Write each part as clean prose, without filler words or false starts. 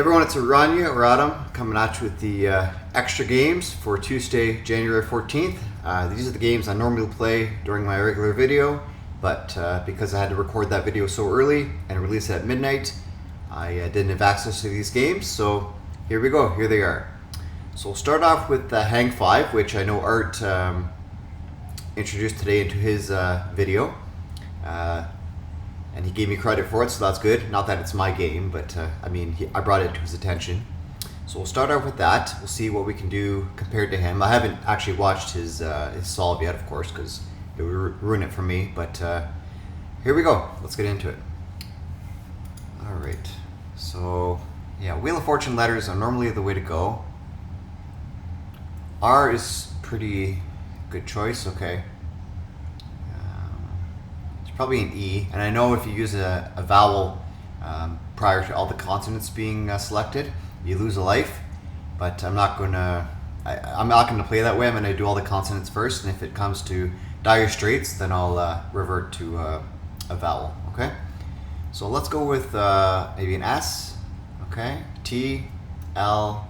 Everyone, it's Aranya or Adam coming at you with the extra games for Tuesday, January 14th. These are the games I normally play during my regular video, but because I had to record that video so early and release it at midnight, I didn't have access to these games, so here we go, here they are. So we'll start off with Hang 5, which I know Art introduced today into his video. And he gave me credit for it, so that's good. Not that it's my game, but I brought it to his attention. So we'll start out with that. We'll see what we can do compared to him. I haven't actually watched his solve yet, of course, because it would ruin it for me. But here we go. Let's get into it. All right. So yeah, Wheel of Fortune letters are normally the way to go. R is pretty good choice. Okay. Probably an E, and I know if you use a vowel prior to all the consonants being selected, you lose a life. But I'm not gonna play that way. I'm gonna do all the consonants first, and if it comes to dire straits, then I'll revert to a vowel. Okay. So let's go with maybe an S. Okay. T, L.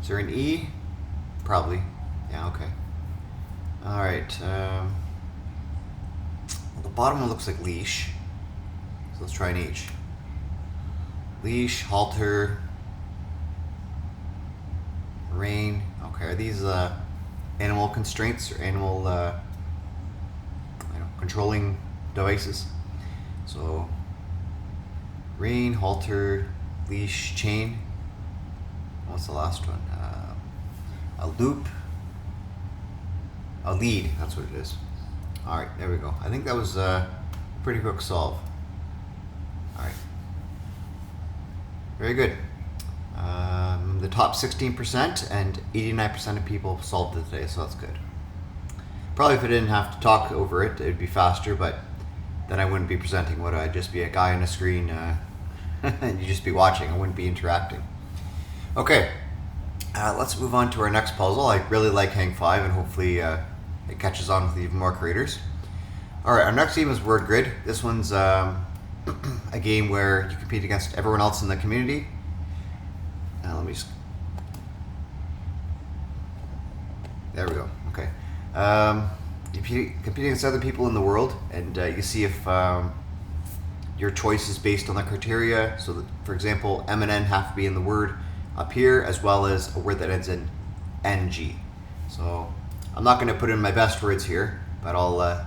Is there an E? Probably. Yeah. Okay. All right. The bottom one looks like leash, so let's try an H. Leash, halter, rein. Okay, are these animal constraints or animal controlling devices? So rein, halter, leash, chain. What's the last one? A loop, a lead. That's what it is. All right, there we go. I think that was a pretty quick solve. All right, very good. The top 16% and 89% of people solved it today, so that's good. Probably if I didn't have to talk over it, it'd be faster, but then I wouldn't be presenting, would I? I'd just be a guy on a screen and you'd just be watching. I wouldn't be interacting. Okay, let's move on to our next puzzle. I really like Hang 5, and hopefully it catches on with even more creators. All right, our next game is Word Grid. This one's a game where you compete against everyone else in the community. Let me just... There we go. Okay. You compete against other people in the world, and you see if your choice is based on the criteria. So that, for example, M and N have to be in the word up here, as well as a word that ends in NG. So I'm not going to put in my best words here, but I'll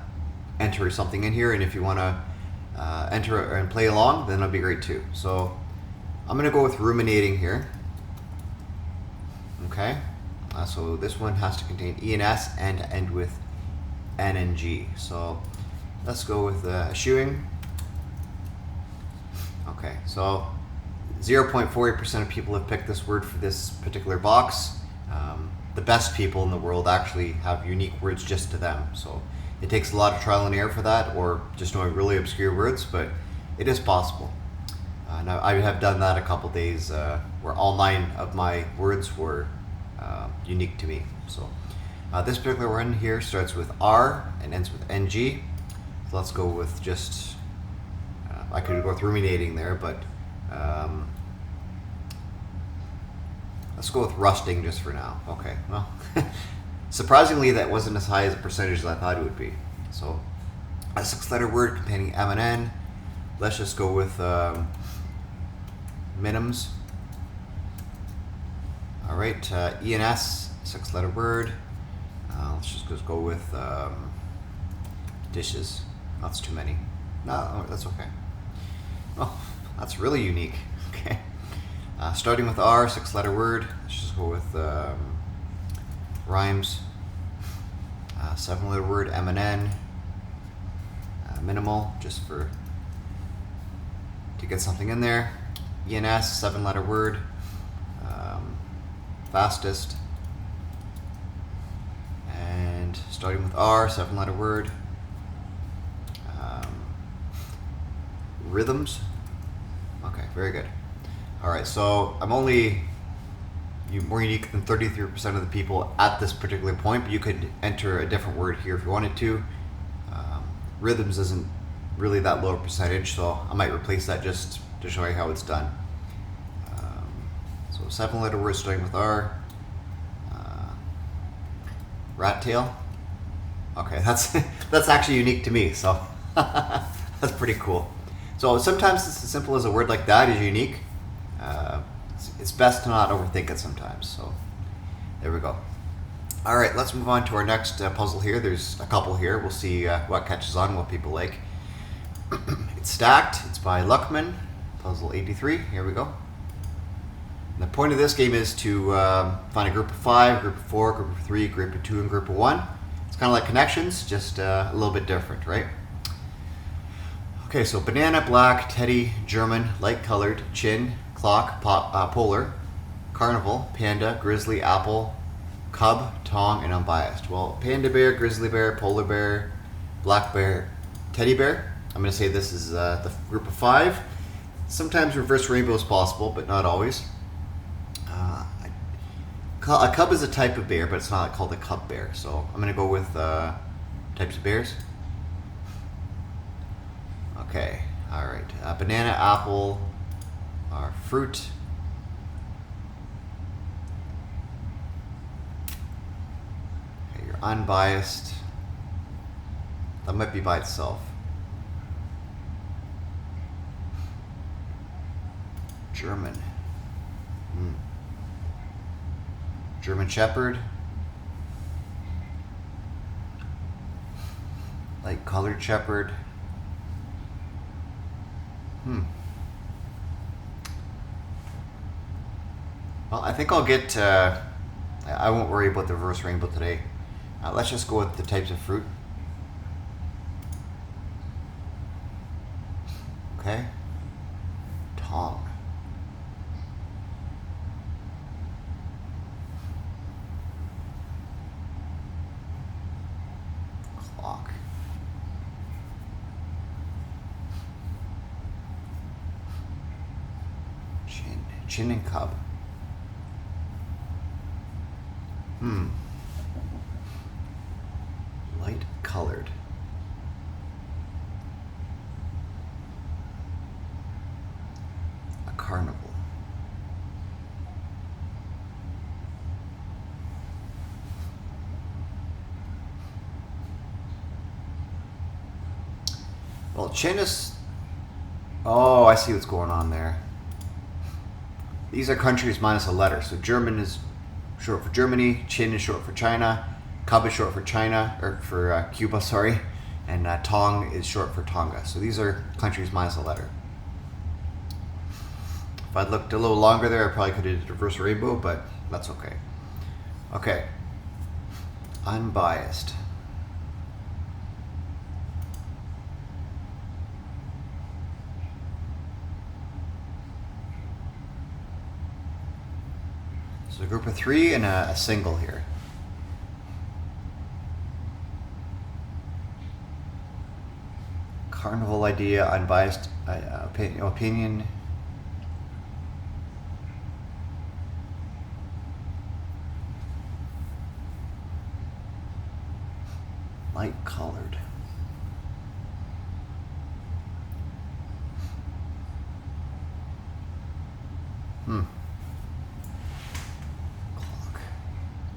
enter something in here, and if you want to enter and play along, then that'll be great too. So I'm going to go with ruminating here. Okay, so this one has to contain E and S and end with N and G. So let's go with eschewing. Okay, so 0.48% of people have picked this word for this particular box. The best people in the world actually have unique words just to them. So it takes a lot of trial and error for that, or just knowing really obscure words, but it is possible. Now, I have done that a couple days where all 9 of my words were unique to me. So this particular one here starts with R and ends with NG. So let's go with just, I could go with ruminating there, but let's go with rusting just for now. Okay, well, surprisingly that wasn't as high as a percentage as I thought it would be. So a 6-letter word containing M and N. Let's just go with minims. All right, E and S, 6-letter word. Let's just go with dishes. That's too many. No, that's okay. Oh, that's really unique. Okay. Starting with R, 6-letter word. Let's just go with rhymes. 7-letter word, M and N. Minimal, just for to get something in there. E and S, 7-letter word. Fastest. And starting with R, 7-letter word. Rhythms. Okay, very good. All right, so I'm only more unique than 33% of the people at this particular point, but you could enter a different word here if you wanted to. Rhythms isn't really that low percentage, so I might replace that just to show you how it's done. So 7-letter word starting with R. Rat tail. Okay, that's actually unique to me, so that's pretty cool. So sometimes it's as simple as a word like that is unique. It's best to not overthink it sometimes. So there we go. All right, let's move on to our next puzzle here. There's a couple here. We'll see what catches on, what people like. It's stacked. It's by Luckman. Puzzle 83. Here we go. And the point of this game is to find a group of 5, group of 4, group of 3, group of 2, and group of 1. It's kind of like connections, just a little bit different, right? Okay, so banana, black, teddy, German, light colored, chin, clock, polar, carnival, panda, grizzly, apple, cub, tong, and unbiased. Well, panda bear, grizzly bear, polar bear, black bear, teddy bear. I'm going to say this is the group of 5. Sometimes reverse rainbow is possible, but not always. A cub is a type of bear, but it's not called a cub bear. So I'm going to go with types of bears. Okay, all right. Banana, apple are fruit. Okay, you're unbiased. That might be by itself. German. German Shepherd. Light colored shepherd. Well, I think I'll get, I won't worry about the reverse rainbow today. Let's just go with the types of fruit. Okay. Tong. Clock. Chin and cub. Light colored. A carnival. Well, chin is... Oh, I see what's going on there. These are countries minus a letter. So German is short for Germany, chin is short for China, cub is short for China, or for Cuba, sorry, and tong is short for Tonga. So these are countries minus a letter. If I'd looked a little longer there, I probably could have did a reverse rainbow, but that's okay. Okay. Unbiased. So a group of 3 and a single here. Carnival idea, unbiased opinion. Light colored.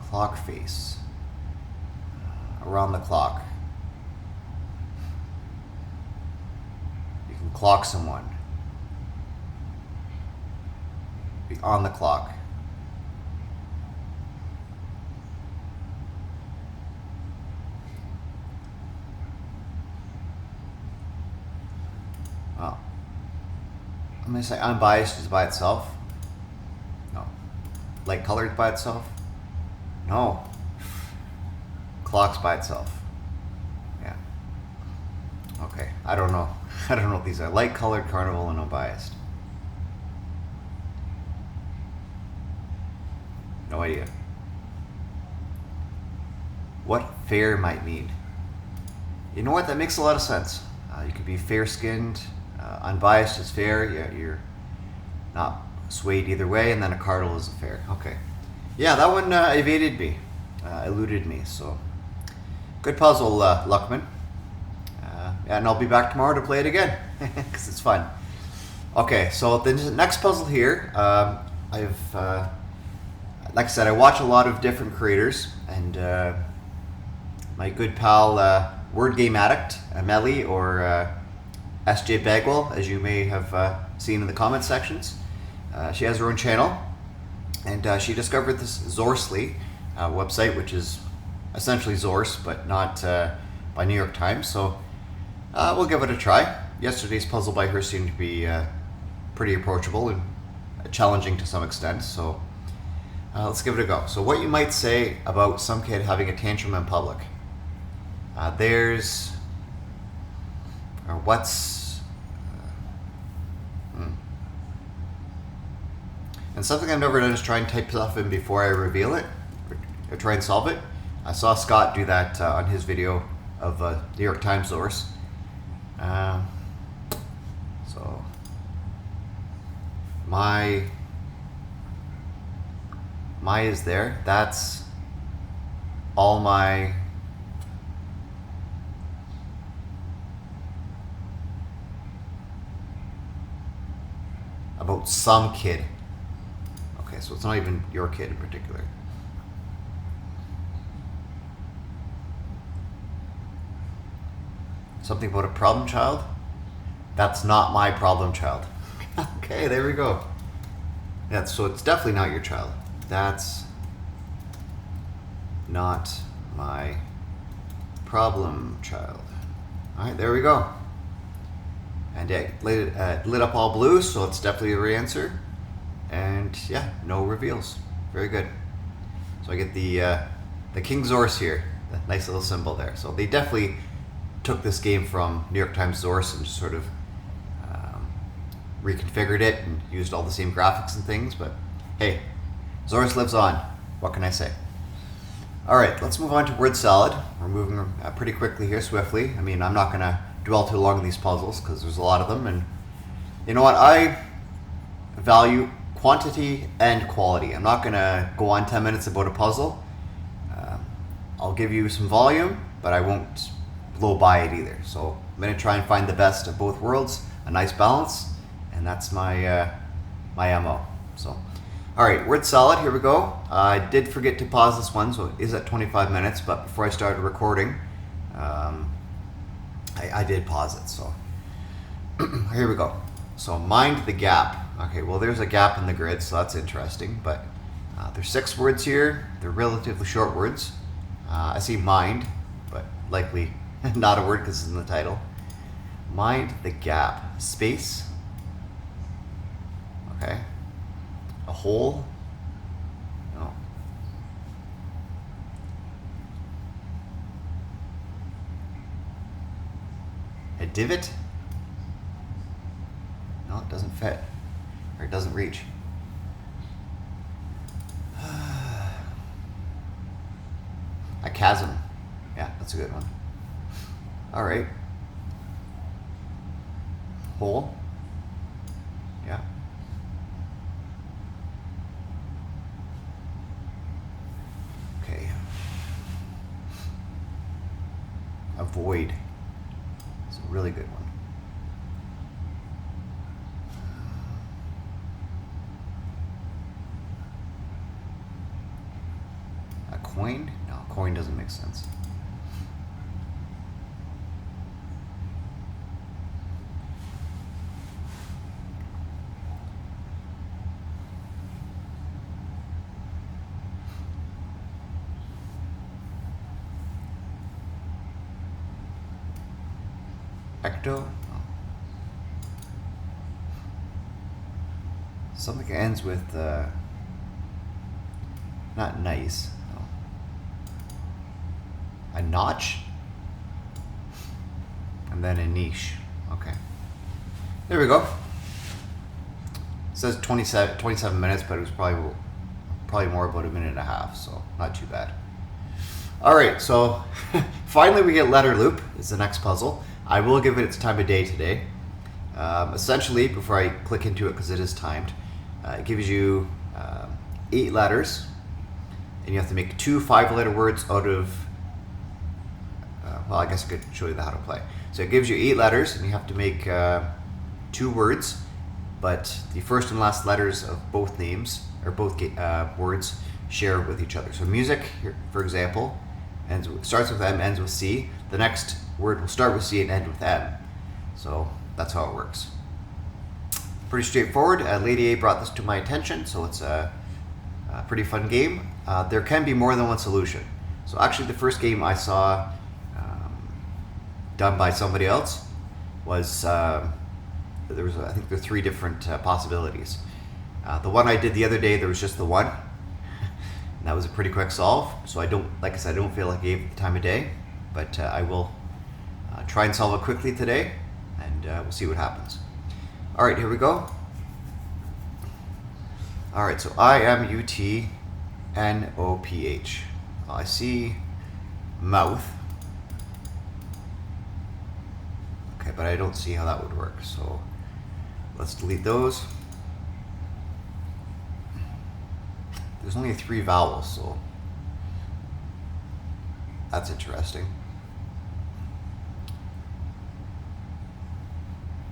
Clock face. Around the clock. You can clock someone. Be on the clock. Oh. I'm going to say unbiased is by itself. No. Light colored by itself. No. Clock's by itself. Yeah. Okay. I don't know. I don't know what these are. Light colored, carnival, and unbiased. No idea. What fair might mean. You know what? That makes a lot of sense. You could be fair-skinned. Unbiased is fair. Yeah, you're not swayed either way. And then a cardinal is a fair. Okay. Yeah, that one evaded me, eluded me. So, good puzzle, Luckman. Yeah, and I'll be back tomorrow to play it again because it's fun. Okay, so the next puzzle here, I I've like I said, I watch a lot of different creators, and my good pal Word Game Addict Melly, or SJ Bagwell, as you may have seen in the comment sections, she has her own channel, and she discovered this Zorse website, which is essentially Zorse, but not by New York Times. So we'll give it a try. Yesterday's puzzle by her seemed to be pretty approachable and challenging to some extent, so let's give it a go. So what you might say about some kid having a tantrum in public. And something I've never done is try and type stuff in before I reveal it, or try and solve it. I saw Scott do that on his video of New York Times source. So my is there. That's all my about some kid. Okay, so it's not even your kid in particular. Something about a problem child? That's not my problem child. Okay, there we go. Yeah, so it's definitely not your child. That's not my problem child. All right, there we go. And it lit up all blue, so it's definitely the right answer. And yeah, no reveals. Very good. So I get the King Zorse here, the nice little symbol there. So they definitely took this game from New York Times Zorse and just sort of reconfigured it and used all the same graphics and things. But hey, Zorse lives on. What can I say? All right, let's move on to word salad. We're moving pretty quickly here, swiftly. I mean, I'm not going to dwell too long on these puzzles because there's a lot of them. And you know what? I value quantity and quality. I'm not going to go on 10 minutes about a puzzle. I'll give you some volume, but I won't blow by it either. So I'm going to try and find the best of both worlds, a nice balance, and that's my my MO. So, all right, word salad, here we go. I did forget to pause this one, so it is at 25 minutes, but before I started recording, I did pause it, so here we go. So mind the gap. Okay, well there's a gap in the grid, so that's interesting, but there's 6 words here. They're relatively short words. I see mind, but likely not a word because it's in the title. Mind the gap. Space. Okay. A hole. No. A divot. No, it doesn't fit. Or it doesn't reach. A chasm. Yeah, that's a good one. All right. Hole. Yeah. Okay. A void. It's a really good one. A coin? No, coin doesn't make sense. Ecto? Oh. Something ends with not nice. No. A notch? And then a niche. Okay. There we go. It says 27 minutes, but it was probably more about a minute and a half, so not too bad. All right, so finally we get letter loop is the next puzzle. I will give it its time of day today. Essentially, before I click into it, because it is timed, it gives you 8 letters, and you have to make 2 5-letter words out of, well, I guess I could show you how to play. So it gives you 8 letters, and you have to make 2 words but the first and last letters of both names, or both words, share with each other. So music, here, for example, starts with M, ends with C. The next word will start with C and end with M. So that's how it works. Pretty straightforward. Lady A brought this to my attention, so it's a pretty fun game. There can be more than one solution. So actually the first game I saw done by somebody else was, I think there were 3 different possibilities. The one I did the other day, there was just the one. And that was a pretty quick solve. So like I said, I don't feel like I gave it the time of day, but I will try and solve it quickly today, and we'll see what happens. All right, here we go. All right, so IMUTNOPH. I see mouth. Okay, but I don't see how that would work. So let's delete those. There's only 3 vowels, so that's interesting.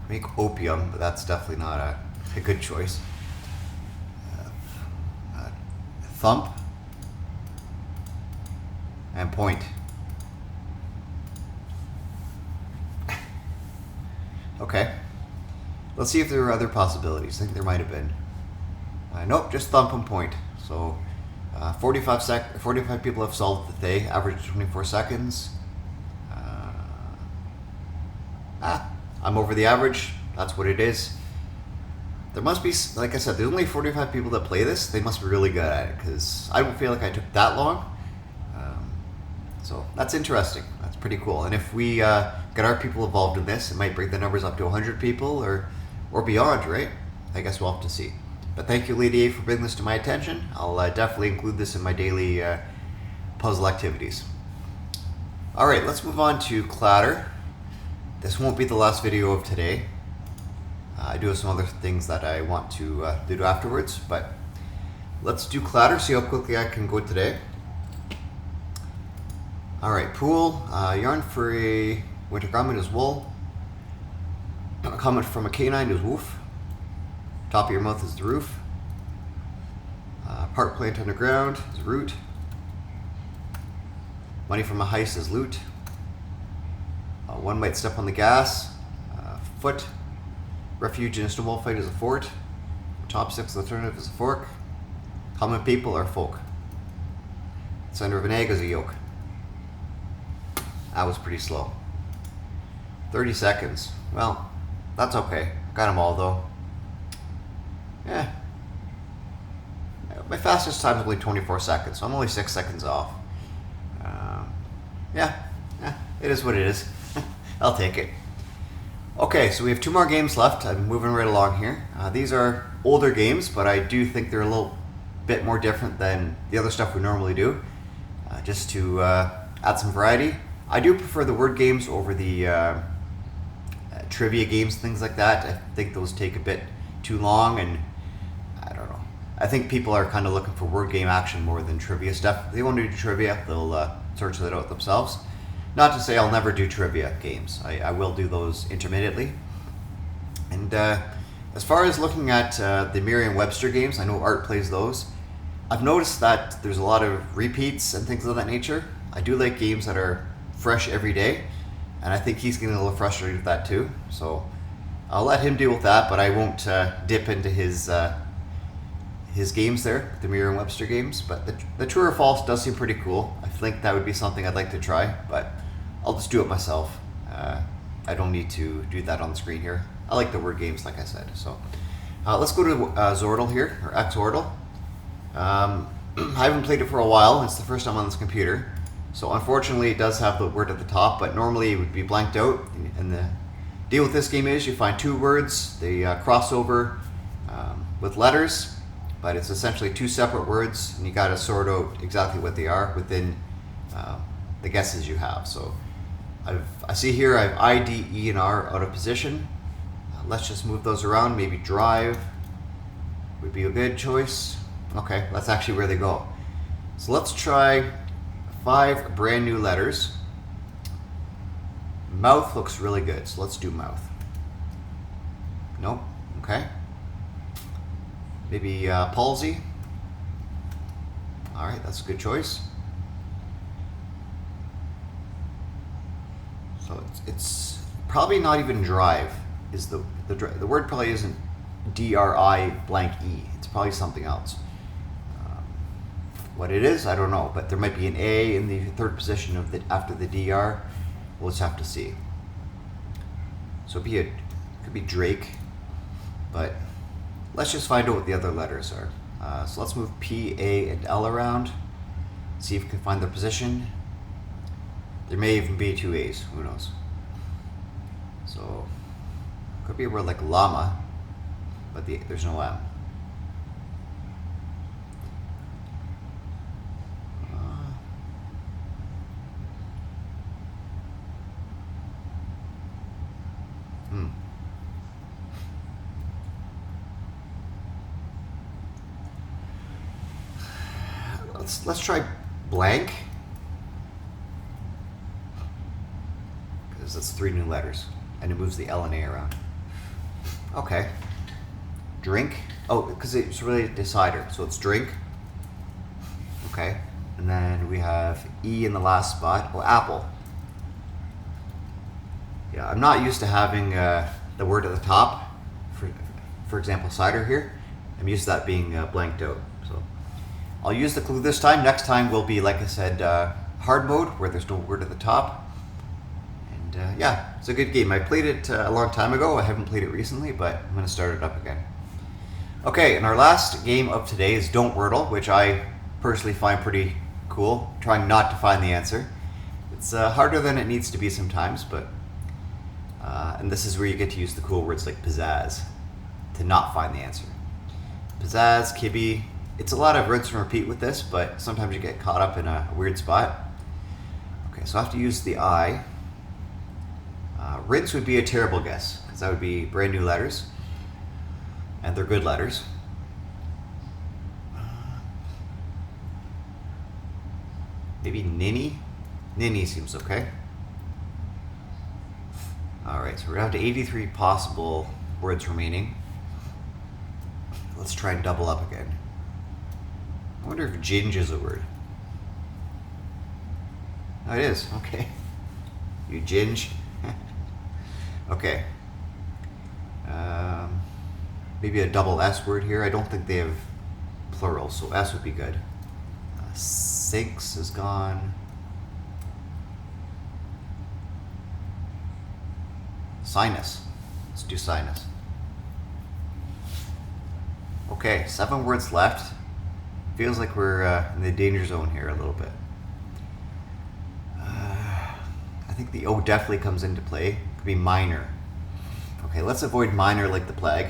Make opium, but that's definitely not a good choice. Thump and point. Okay, let's see if there are other possibilities. I think there might have been. Nope, just thump and point. So 45 people have solved the day, average 24 seconds. I'm over the average. That's what it is. There must be, like I said, there's only 45 people that play this. They must be really good at it, because I don't feel like I took that long. So that's interesting. That's pretty cool. And if we get our people involved in this, it might bring the numbers up to 100 people or beyond, right? I guess we'll have to see. But thank you, Lady A, for bringing this to my attention. I'll definitely include this in my daily puzzle activities. All right, let's move on to Cladder. This won't be the last video of today. I do have some other things that I want to do afterwards, but let's do Cladder, see how quickly I can go today. All right, pool. Yarn for a winter garment is wool. A comment from a canine is woof. Top of your mouth is the roof. Part plant underground is root. Money from a heist is loot. One might step on the gas. Foot. Refuge in a snowball fight is a fort. Top 6 alternative is a fork. Common people are folk. Center of an egg is a yolk. That was pretty slow. 30 seconds. Well, that's okay. Got them all though. Yeah. My fastest time is only 24 seconds, so I'm only 6 seconds off. Yeah, it is what it is. I'll take it. Okay, so we have 2 more games left. I'm moving right along here. These are older games, but I do think they're a little bit more different than the other stuff we normally do. Just to add some variety. I do prefer the word games over the trivia games, things like that. I think those take a bit too long, and I don't know. I think people are kind of looking for word game action more than trivia stuff. If they want to do trivia, they'll search that out themselves. Not to say I'll never do trivia games. I will do those intermittently. And as far as looking at the Merriam-Webster games, I know Art plays those. I've noticed that there's a lot of repeats and things of that nature. I do like games that are fresh every day, and I think he's getting a little frustrated with that too. So I'll let him deal with that, but I won't dip into his games there, the Merriam-Webster games. But the True or False does seem pretty cool. I think that would be something I'd like to try, but I'll just do it myself. I don't need to do that on the screen here. I like the word games, like I said. So let's go to Xordle here, or Xordle. I haven't played it for a while. It's the first time on this computer. So unfortunately it does have the word at the top, but normally it would be blanked out. And the deal with this game is you find 2 words, they cross over with letters, but it's essentially 2 separate words, and you got to sort out exactly what they are within the guesses you have. So I see here I have I, D, E, and R out of position. Let's just move those around. Maybe drive would be a good choice. Okay, that's actually where they go. So let's try 5 brand new letters. Mouth looks really good, so let's do mouth. Nope. Okay. Maybe palsy. All right, that's a good choice. So it's probably not even drive. Is the word probably isn't DRI blank E. It's probably something else. What it is, I don't know, but there might be an A in the third position of after the DR. We'll just have to see. So it could be Drake, but let's just find out what the other letters are. So let's move P, A, and L around. See if we can find their position. There may even be two A's. Who knows? So could be a word like llama, but there's no M. Let's try blank, because that's 3 new letters, and it moves the L and A around. Okay. Drink. Oh, because it's really a decider, so it's drink. Okay. And then we have E in the last spot. Oh, apple. Yeah, I'm not used to having the word at the top. For example, cider here. I'm used to that being blanked out. So I'll use the clue this time. Next time will be, like I said, hard mode, where there's no word at the top. And yeah, it's a good game. I played it a long time ago. I haven't played it recently, but I'm going to start it up again. Okay, and our last game of today is Don't Wordle, which I personally find pretty cool, trying not to find the answer. It's harder than it needs to be sometimes, but and this is where you get to use the cool words like pizzazz to not find the answer. Pizzazz, kibby. It's a lot of rinse and repeat with this, but sometimes you get caught up in a weird spot. Okay, so I have to use the I. Rinse would be a terrible guess, because that would be brand new letters, and they're good letters. Maybe ninny? Ninny seems okay. Alright, so we're down to 83 possible words remaining. Let's try and double up again. I wonder if ginge is a word. Oh, it is. Okay. You ginge. Okay. Maybe a double S word here. I don't think they have plural, so S would be good. Sinks is gone. Sinus. Let's do sinus. Okay, 7 words left. Feels like we're in the danger zone here a little bit. I think the O definitely comes into play. Could be minor. Okay, let's avoid minor like the plague.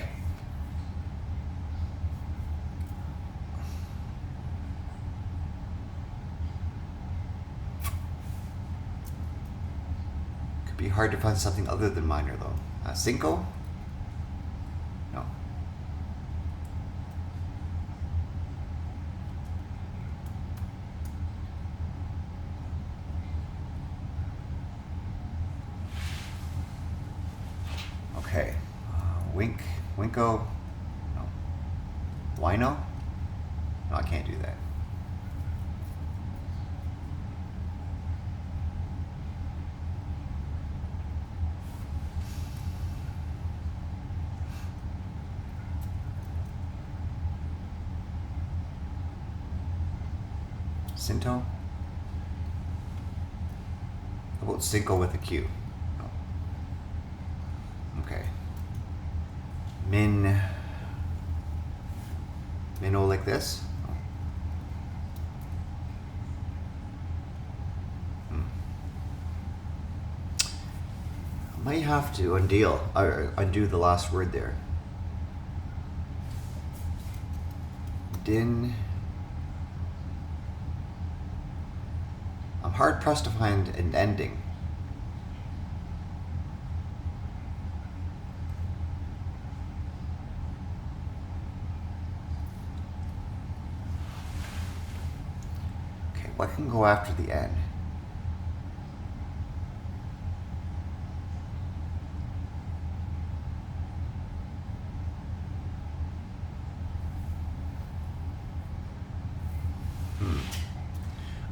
Could be hard to find something other than minor though. Cinco? No. Okay. Winko? No. Wino? No, I can't do that. Cinto? How about Cinco with a Q? No. Okay. Minnow like this? No. I might have to undo the last word there. Din. I'm hard pressed to find an ending. Okay, what can go after the N?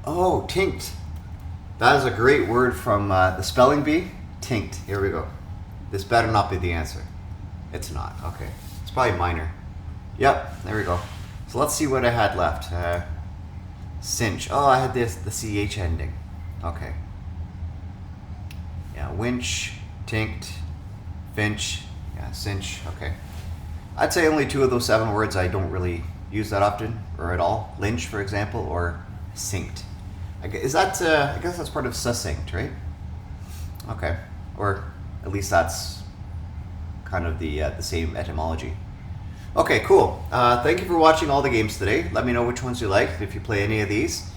Oh, tinct. That is a great word from the spelling bee. Tinct. Here we go. This better not be the answer. It's not. Okay. It's probably minor. Yep. There we go. So let's see what I had left. Cinch. Oh, I had the CH ending. Okay. Yeah. Winch. Tinct. Finch. Yeah. Cinch. Okay. I'd say only 2 of those 7 words I don't really use that often or at all. Lynch, for example, or synced. I guess that's part of succinct, right? Okay. Or at least that's kind of the same etymology. Okay, cool. Thank you for watching all the games today. Let me know which ones you liked if you play any of these.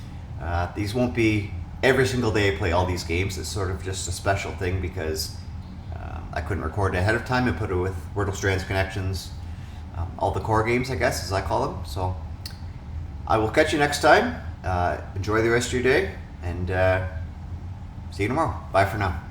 These won't be every single day I play all these games. It's sort of just a special thing because I couldn't record it ahead of time and put it with Wordle Strands Connections, all the core games, I guess, as I call them. So I will catch you next time. Enjoy the rest of your day, and see you tomorrow. Bye for now.